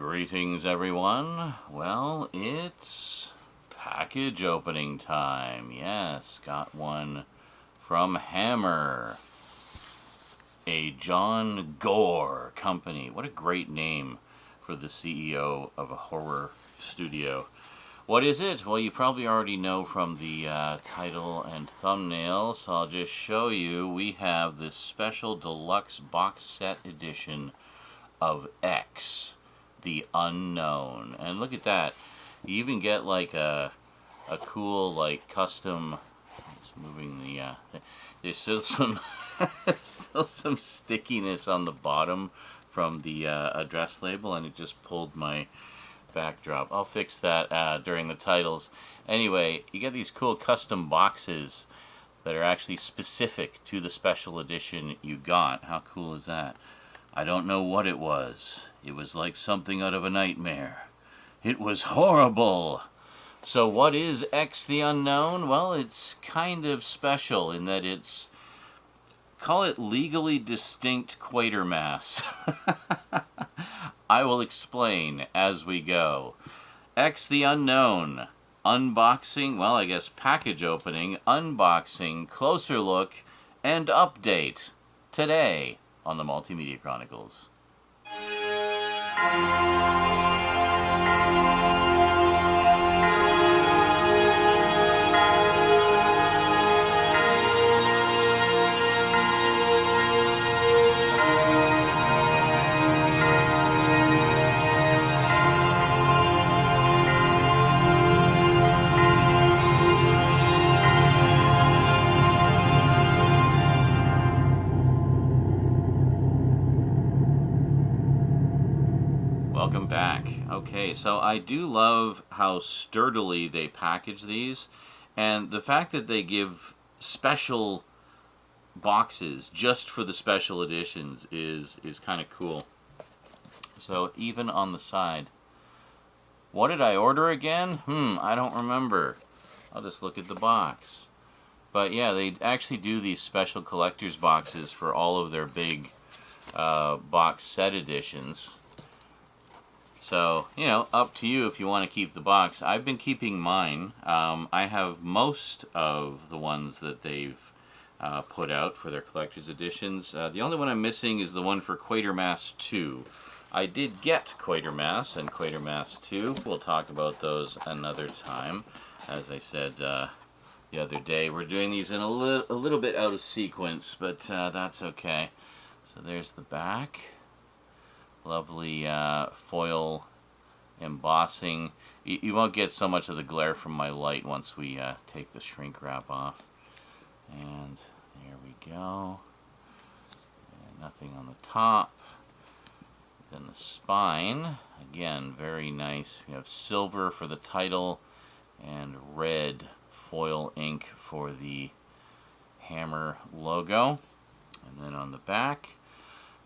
Greetings, everyone. Well, it's package opening time. Yes, got one from Hammer, a John Gore company. What a great name for the CEO of a horror studio. What is it? Well, you probably already know from the title and thumbnail, so I'll just show you. We have this special deluxe box set edition of X, the Unknown. And look at that. You even get like a cool like custom, just moving the there's still some still some stickiness on the bottom from the address label, and it just pulled my backdrop. I'll fix that during the titles. Anyway, you get these cool custom boxes that are actually specific to the special edition you got. How cool is that? I don't know what it was. It was like something out of a nightmare. It was horrible. So what is X the Unknown? Well, it's kind of special in that it's, call it legally distinct Quatermass. I will explain as we go. X the Unknown. Unboxing, well, I guess package opening, unboxing, closer look, and update today on the Multimedia Chronicles. Welcome back. Okay, so I do love how sturdily they package these, and the fact that they give special boxes just for the special editions is kind of cool. So even on the side, what did I order again? I don't remember. I'll just look at the box. But yeah, they actually do these special collector's boxes for all of their big box set editions. So, you know, up to you if you want to keep the box. I've been keeping mine. I have most of the ones that they've put out for their collector's editions. The only one I'm missing is the one for Quatermass 2. I did get Quatermass and Quatermass 2. We'll talk about those another time. As I said the other day, we're doing these in a little bit out of sequence, but that's okay. So there's the back. Lovely foil embossing. You won't get so much of the glare from my light once we take the shrink wrap off. And there we go. And nothing on the top. Then the spine, again, very nice. We have silver for the title and red foil ink for the Hammer logo. And then on the back,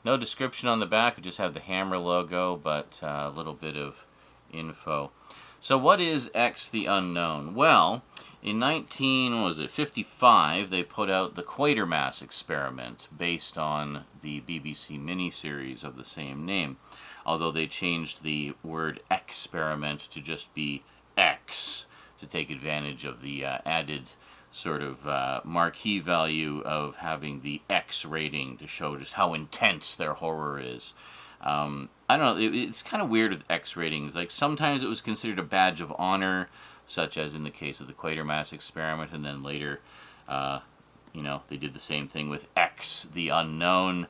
no description on the back, we just have the Hammer logo, but a little bit of info. So what is X the Unknown? Well, in 1955, they put out the Quatermass experiment based on the BBC miniseries of the same name, although they changed the word experiment to just be X to take advantage of the added sort of marquee value of having the X rating to show just how intense their horror is. I don't know, it's kind of weird with X ratings. Like sometimes it was considered a badge of honor, such as in the case of the Quatermass experiment, and then later, you know, they did the same thing with X, the Unknown.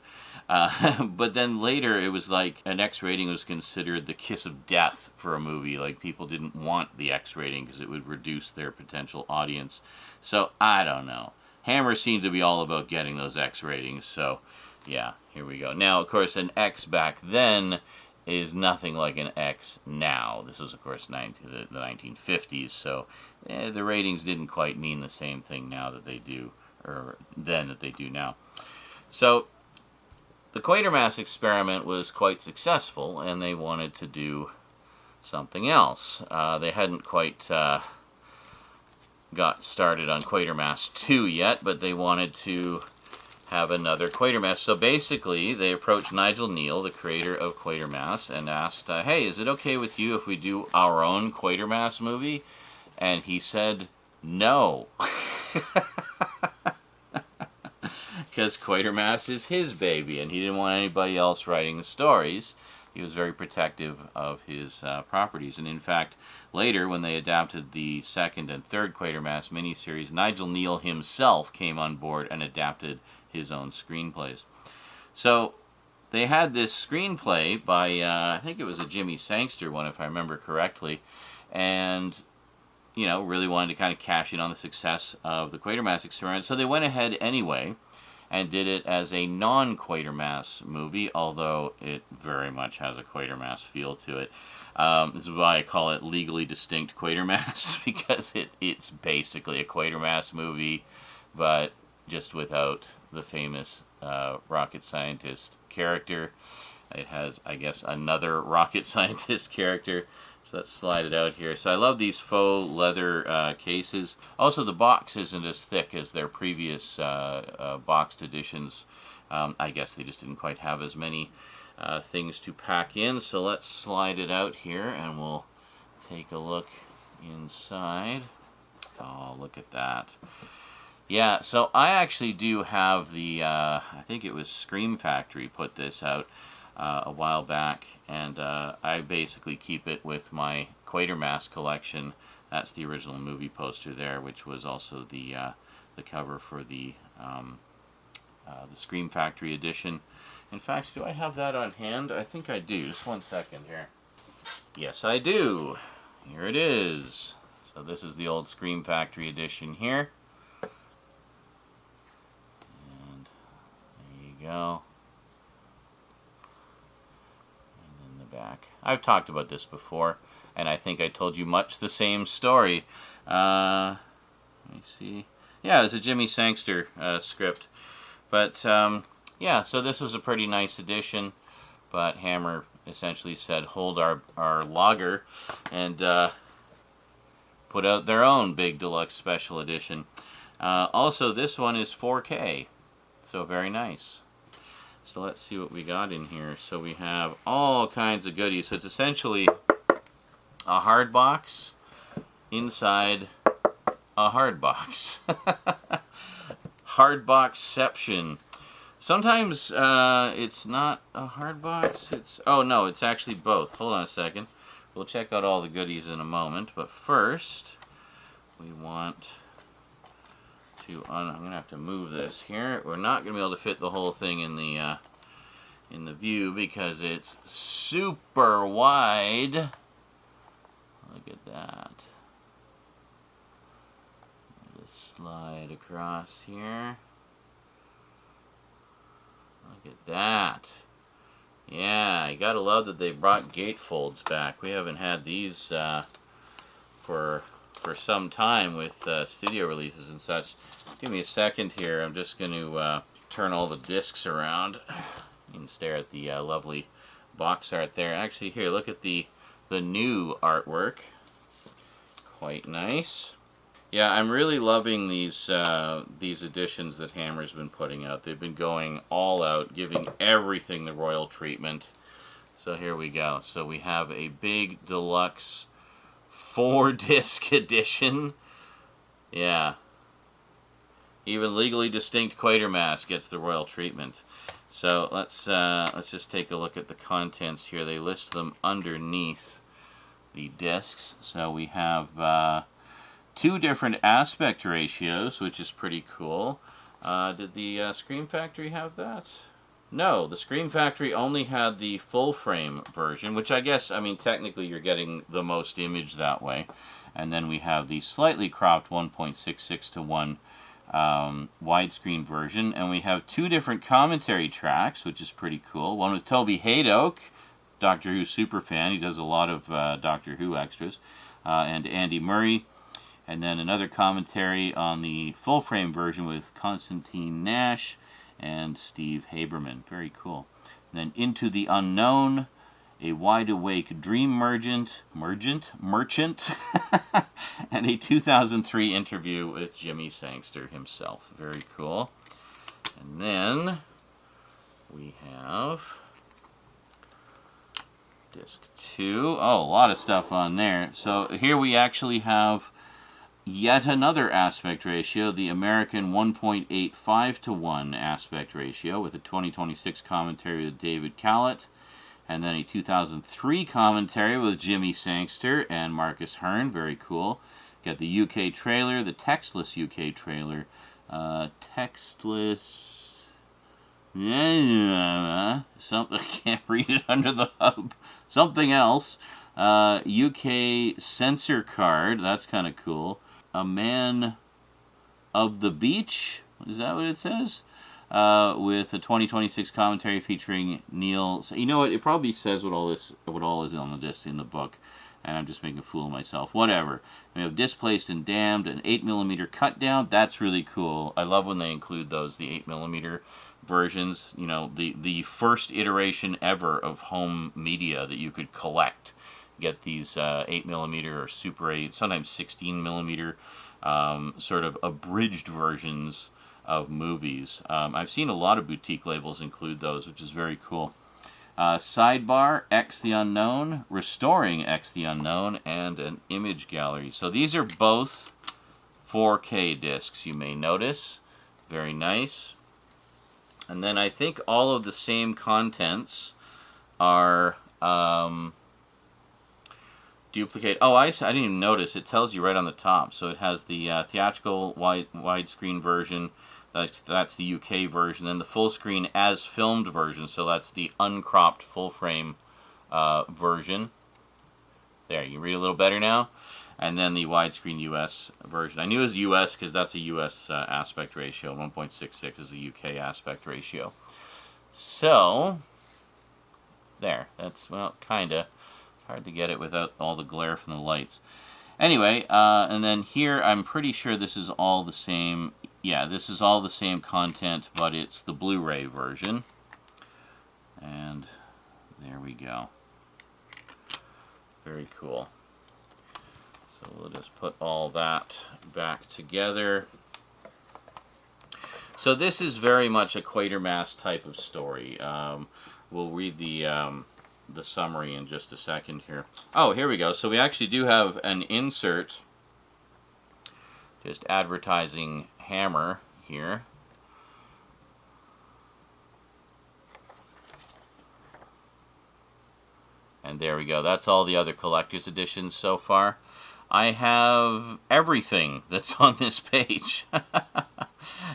But then later it was like an X rating was considered the kiss of death for a movie. Like people didn't want the X rating because it would reduce their potential audience. So I don't know. Hammer seemed to be all about getting those X ratings. So yeah, here we go. Now, of course, an X back then is nothing like an X now. This was, of course, the 1950s. So the ratings didn't quite mean the same thing now that they do, or then that they do now. So the Quatermass experiment was quite successful, and they wanted to do something else. They hadn't quite got started on Quatermass 2 yet, but they wanted to have another Quatermass. So basically, they approached Nigel Neal, the creator of Quatermass, and asked, hey, is it okay with you if we do our own Quatermass movie? And he said, no. Because Quatermass is his baby, and he didn't want anybody else writing the stories. He was very protective of his properties. And in fact, later, when they adapted the second and third Quatermass miniseries, Nigel Neal himself came on board and adapted his own screenplays. So they had this screenplay by, I think it was a Jimmy Sangster one, if I remember correctly, and you know, really wanted to kind of cash in on the success of the Quatermass experiment. So they went ahead anyway and did it as a non-Quatermass movie, although it very much has a Quatermass feel to it. This is why I call it Legally Distinct Quatermass, because it's basically a Quatermass movie, but just without the famous rocket scientist character. It has, I guess, another rocket scientist character. So let's slide it out here. So I love these faux leather cases. Also, the box isn't as thick as their previous boxed editions. I guess they just didn't quite have as many things to pack in. So let's slide it out here and we'll take a look inside. Oh, look at that. Yeah, so I actually do have the, I think it was Scream Factory put this out a while back, and I basically keep it with my Quatermass collection. That's the original movie poster there, which was also the cover for the Scream Factory edition. In fact, do I have that on hand? I think I do. Just one second here. Yes, I do. Here it is. So this is the old Scream Factory edition here. And there you go. Back. I've talked about this before, and I think I told you much the same story. Let me see. Yeah, it's a Jimmy Sangster script. But, yeah, so this was a pretty nice edition, but Hammer essentially said, hold our lager, and put out their own big deluxe special edition. Also, this one is 4K, so very nice. So let's see what we got in here. So we have all kinds of goodies. So it's essentially a hard box inside a hard box. Hard boxception. Sometimes it's not a hard box. It's, oh no, it's actually both. Hold on a second. We'll check out all the goodies in a moment. But first, we want I'm going to have to move this here. We're not going to be able to fit the whole thing in the view because it's super wide. Look at that. Just slide across here. Look at that. Yeah, you gotta love that they brought gatefolds back. We haven't had these for some time with studio releases and such. Give me a second here. I'm just going to turn all the discs around. You can stare at the lovely box art there. Actually, here, look at the new artwork. Quite nice. Yeah, I'm really loving these editions that Hammer's been putting out. They've been going all out, giving everything the royal treatment. So here we go. So we have a big deluxe 4-disc edition. Yeah. Even Legally Distinct Quatermass gets the royal treatment. So let's just take a look at the contents here. They list them underneath the discs. So we have 2 different aspect ratios, which is pretty cool. Did the Scream Factory have that? No, the Scream Factory only had the full frame version, which I guess, I mean, technically you're getting the most image that way. And then we have the slightly cropped 1.66 to 1 widescreen version. And we have 2 different commentary tracks, which is pretty cool. One with Toby Hadoke, Doctor Who superfan. He does a lot of Doctor Who extras. And Andy Murray. And then another commentary on the full frame version with Constantine Nash and Steve Haberman. Very cool. And then Into the Unknown, a Wide Awake Dream Merchant, and a 2003 interview with Jimmy Sangster himself. Very cool. And then we have disc 2. Oh, a lot of stuff on there. So here we actually have yet another aspect ratio, the American 1.85 to 1 aspect ratio, with a 2026 commentary with David Callett, and then a 2003 commentary with Jimmy Sangster and Marcus Hearn. Very cool. Got the UK trailer, the textless UK trailer. Textless... something, I can't read it under the hub. Something else. UK censor card, that's kind of cool. A Man of the Beach, is that what it says? With a 2026 commentary featuring Neil. So, you know what? It probably says what all is on the disc in the book, and I'm just making a fool of myself. Whatever. We have Displaced and Damned, an 8mm cut down. That's really cool. I love when they include those, the 8mm versions. You know, the first iteration ever of home media that you could collect. Get these 8mm or Super 8, sometimes 16mm, sort of abridged versions of movies. I've seen a lot of boutique labels include those, which is very cool. Sidebar, X the Unknown, Restoring X the Unknown, and an image gallery. So these are both 4K discs, you may notice. Very nice. And then I think all of the same contents are... duplicate. Oh, I didn't even notice. It tells you right on the top. So it has the theatrical widescreen version. That's the UK version. Then the full screen as filmed version. So that's the uncropped full frame version. There, you can read a little better now. And then the widescreen US version. I knew it was US because that's a US aspect ratio. 1.66 is a UK aspect ratio. So, there. That's, well, kinda. Hard to get it without all the glare from the lights. Anyway, and then here I'm pretty sure this is all the same. Yeah, this is all the same content, but it's the Blu-ray version. And there we go. Very cool. So we'll just put all that back together. So this is very much a Quatermass type of story. We'll read the summary in just a second here. Oh, here we go. So we actually do have an insert, just advertising Hammer here. And there we go. That's all the other collector's editions so far. I have everything that's on this page.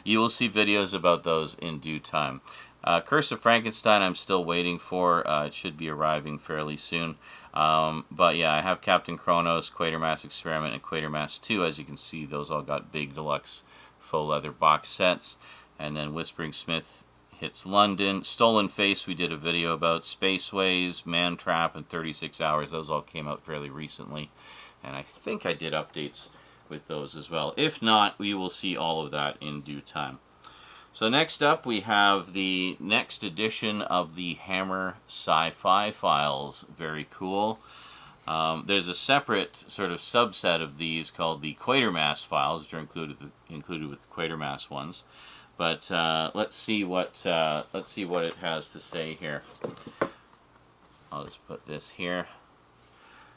You will see videos about those in due time. Curse of Frankenstein I'm still waiting for. It should be arriving fairly soon. But yeah, I have Captain Kronos, Quatermass Experiment, and Quatermass 2. As you can see, those all got big deluxe faux leather box sets. And then Whispering Smith hits London. Stolen Face we did a video about. Spaceways, Man Trap, and 36 Hours. Those all came out fairly recently. And I think I did updates with those as well. If not, we will see all of that in due time. So next up we have the next edition of the Hammer Sci-Fi Files. Very cool. There's a separate sort of subset of these called the Quatermass Files, which are included with the Quatermass ones. But let's see what it has to say here. I'll just put this here.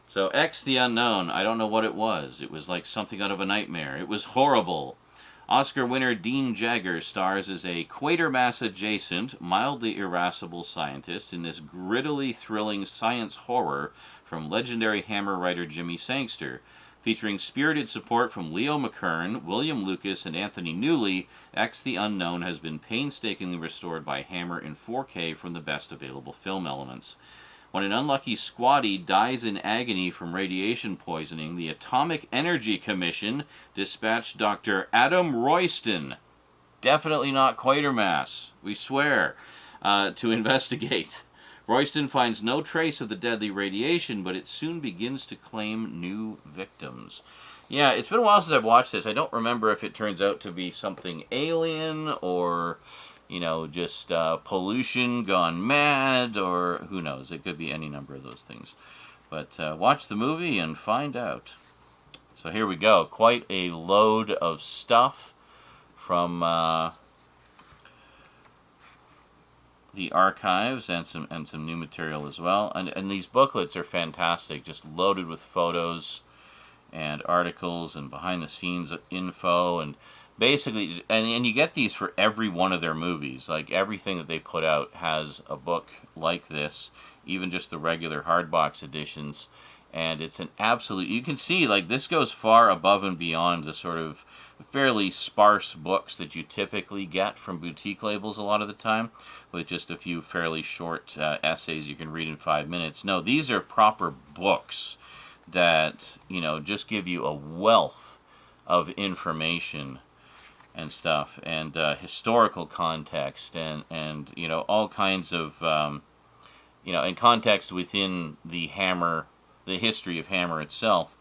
So X the Unknown, I don't know what it was. It was like something out of a nightmare. It was horrible. Oscar winner Dean Jagger stars as a Quatermass-adjacent, mildly irascible scientist in this grittily thrilling science horror from legendary Hammer writer Jimmy Sangster. Featuring spirited support from Leo McKern, William Lucas, and Anthony Newley, X the Unknown has been painstakingly restored by Hammer in 4K from the best available film elements. When an unlucky squatty dies in agony from radiation poisoning, the Atomic Energy Commission dispatched Dr. Adam Royston, definitely not Quatermass, we swear, to investigate. Royston finds no trace of the deadly radiation, but it soon begins to claim new victims. Yeah, it's been a while since I've watched this. I don't remember if it turns out to be something alien or, you know, just pollution gone mad, or who knows. It could be any number of those things. But watch the movie and find out. So here we go. Quite a load of stuff from the archives and some new material as well. And these booklets are fantastic, just loaded with photos and articles and behind the scenes info, and basically and you get these for every one of their movies. Like everything that they put out has a book like this, even just the regular hardbox editions. And it's an absolute, you can see like this goes far above and beyond the sort of fairly sparse books that you typically get from boutique labels a lot of the time, with just a few fairly short essays you can read in 5 minutes. No, these are proper books that, you know, just give you a wealth of information and stuff, and historical context, and you know, all kinds of you know, and context within the Hammer, the history of Hammer itself,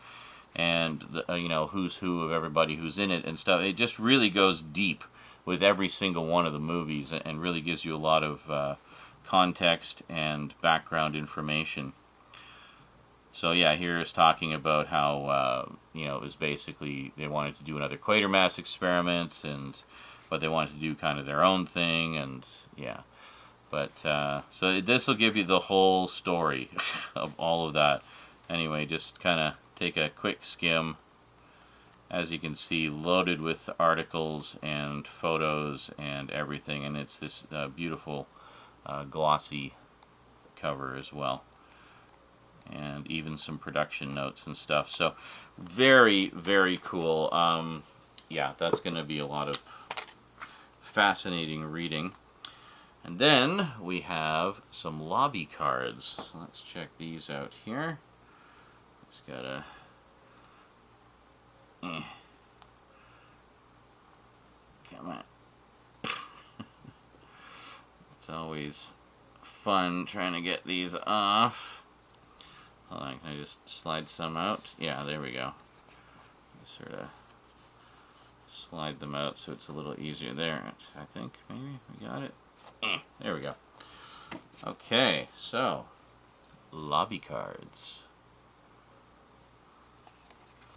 and the, you know, who's who of everybody who's in it and stuff. It just really goes deep with every single one of the movies, and really gives you a lot of context and background information. So yeah, here is talking about how you know, it was basically they wanted to do another Quatermass experiment, but they wanted to do kind of their own thing, and yeah. But so this will give you the whole story of all of that. Anyway, just kind of take a quick skim. As you can see, loaded with articles and photos and everything, and it's this beautiful glossy cover as well, and even some production notes and stuff. So very, very cool. Yeah, that's going to be a lot of fascinating reading. And then we have some lobby cards. So let's check these out here. Just gotta... Come on. It's always fun trying to get these off. Hold on, can I just slide some out? Yeah, there we go. Just sort of slide them out so it's a little easier there. I think maybe we got it. There we go. Okay, so lobby cards.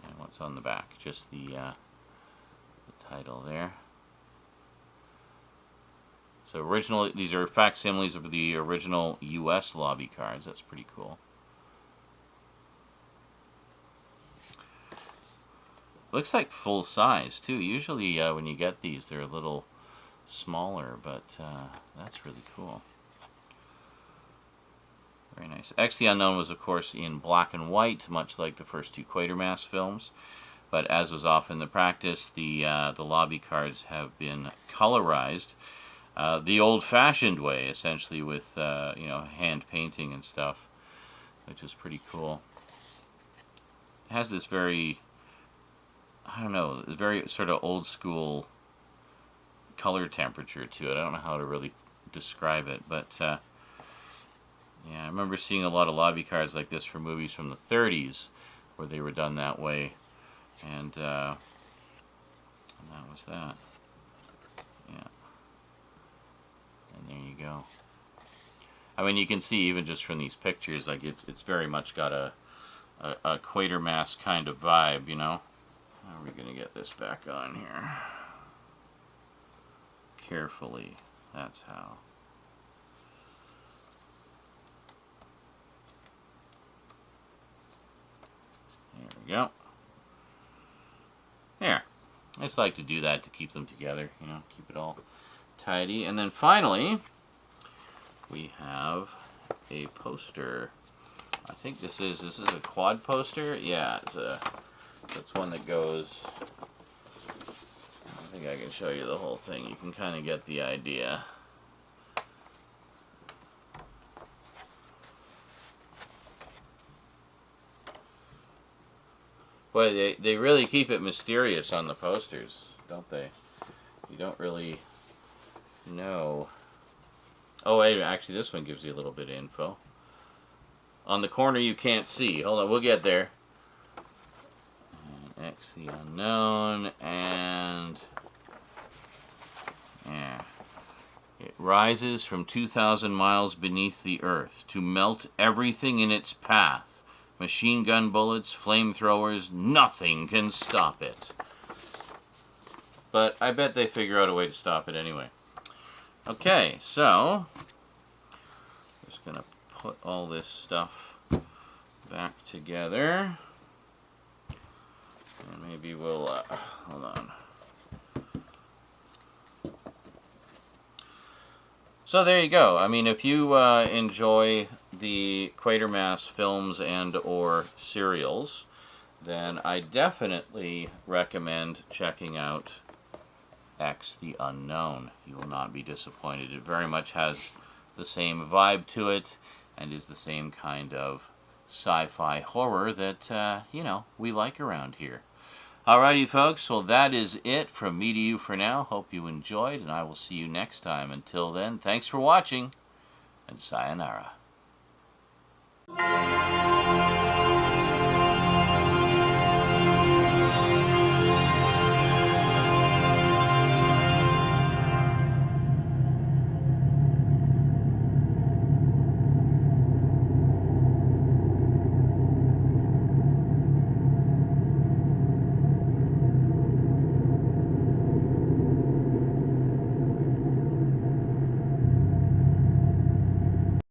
And what's on the back? Just the title there. So original, these are facsimiles of the original US lobby cards. That's pretty cool. Looks like full size too. Usually when you get these, they're a little smaller, but that's really cool. Very nice. X the Unknown was, of course, in black and white, much like the first two Quatermass films. But as was often the practice, the lobby cards have been colorized the old-fashioned way, essentially, with you know, hand painting and stuff, which is pretty cool. It has this very, I don't know, very sort of old-school color temperature to it. I don't know how to really describe it, but yeah, I remember seeing a lot of lobby cards like this for movies from the 30s where they were done that way, and that was that. Yeah, and there you go. I mean, you can see even just from these pictures, like it's very much got a Quatermass kind of vibe, you know. How are we gonna get this back on here? Carefully. That's how. There we go. There. I just like to do that to keep them together, you know, keep it all tidy. And then finally, we have a poster. I think this is a quad poster. Yeah, it's one that goes. I think I can show you the whole thing. You can kind of get the idea. Boy, they really keep it mysterious on the posters, don't they? You don't really know. Oh, wait, actually, this one gives you a little bit of info. On the corner, you can't see. Hold on, we'll get there. And X the Unknown, and yeah. It rises from 2,000 miles beneath the earth to melt everything in its path. Machine gun bullets, flamethrowers, nothing can stop it. But I bet they figure out a way to stop it anyway. Okay, so just going to put all this stuff back together. And maybe we'll, hold on. So there you go. I mean, if you enjoy the Quatermass films and or serials, then I definitely recommend checking out X the Unknown. You will not be disappointed. It very much has the same vibe to it and is the same kind of sci-fi horror that, you know, we like around here. Alrighty, folks. Well, that is it from me to you for now. Hope you enjoyed, and I will see you next time. Until then, thanks for watching, and sayonara.